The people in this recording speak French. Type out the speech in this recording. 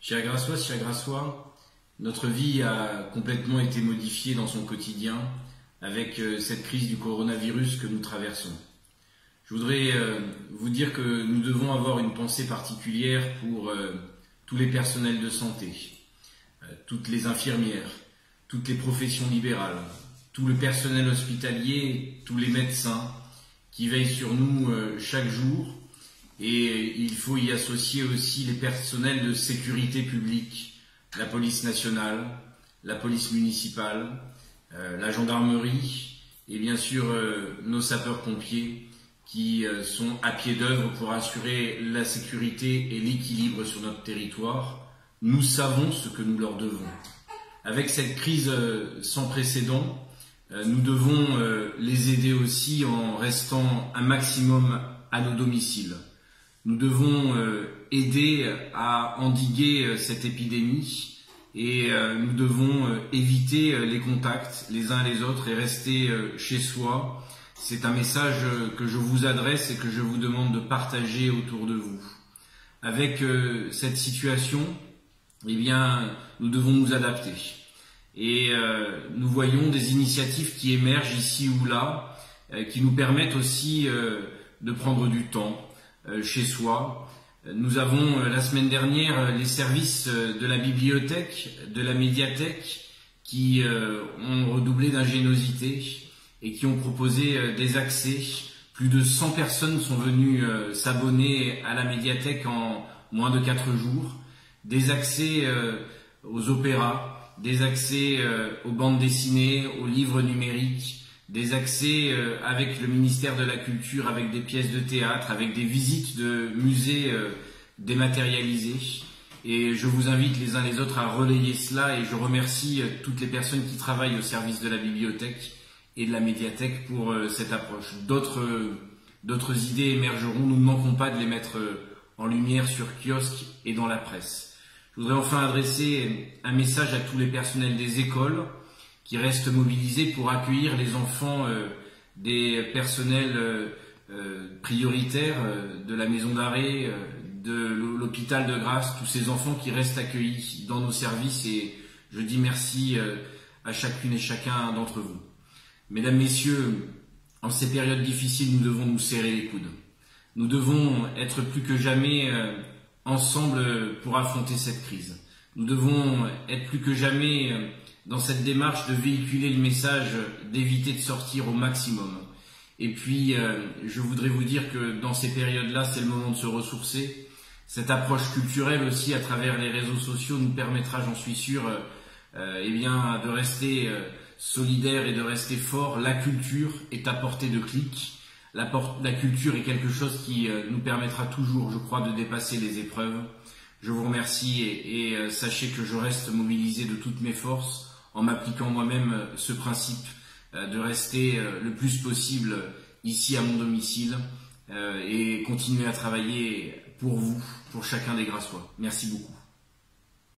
Chers Grassoises, chers Grassois, notre vie a complètement été modifiée dans son quotidien avec cette crise du coronavirus que nous traversons. Je voudrais vous dire que nous devons avoir une pensée particulière pour tous les personnels de santé, toutes les infirmières, toutes les professions libérales, tout le personnel hospitalier, tous les médecins qui veillent sur nous chaque jour. Et il faut y associer aussi les personnels de sécurité publique, la police nationale, la police municipale, la gendarmerie et bien sûr nos sapeurs-pompiers qui sont à pied d'œuvre pour assurer la sécurité et l'équilibre sur notre territoire. Nous savons ce que nous leur devons. Avec cette crise sans précédent, nous devons les aider aussi en restant un maximum à nos domiciles. Nous devons aider à endiguer cette épidémie et nous devons éviter les contacts les uns les autres et rester chez soi. C'est un message que je vous adresse et que je vous demande de partager autour de vous. Avec cette situation, eh bien, nous devons nous adapter. Et nous voyons des initiatives qui émergent ici ou là, qui nous permettent aussi de prendre du temps chez soi. Nous avons la semaine dernière les services de la bibliothèque, de la médiathèque qui ont redoublé d'ingéniosité et qui ont proposé des accès. Plus de 100 personnes sont venues s'abonner à la médiathèque en moins de 4 jours. Des accès aux opéras, des accès aux bandes dessinées, aux livres numériques, des accès avec le ministère de la Culture, avec des pièces de théâtre, avec des visites de musées dématérialisées. Et je vous invite les uns les autres à relayer cela et je remercie toutes les personnes qui travaillent au service de la bibliothèque et de la médiathèque pour cette approche. D'autres idées émergeront, nous ne manquons pas de les mettre en lumière sur kiosque et dans la presse. Je voudrais enfin adresser un message à tous les personnels des écoles qui restent mobilisés pour accueillir les enfants des personnels prioritaires de la maison d'arrêt, de l'hôpital de Grasse, tous ces enfants qui restent accueillis dans nos services et je dis merci à chacune et chacun d'entre vous. Mesdames, Messieurs, en ces périodes difficiles, nous devons nous serrer les coudes. Nous devons être plus que jamais ensemble pour affronter cette crise. Nous devons être plus que jamais dans cette démarche de véhiculer le message d'éviter de sortir au maximum. Et puis, je voudrais vous dire que dans ces périodes-là, c'est le moment de se ressourcer. Cette approche culturelle aussi à travers les réseaux sociaux nous permettra, j'en suis sûr, eh bien, de rester solidaire et de rester fort. La culture est à portée de clic. La culture est quelque chose qui nous permettra toujours, je crois, de dépasser les épreuves. Je vous remercie et sachez que je reste mobilisé de toutes mes forces en m'appliquant moi-même ce principe de rester le plus possible ici à mon domicile et continuer à travailler pour vous, pour chacun des Grassois. Merci beaucoup.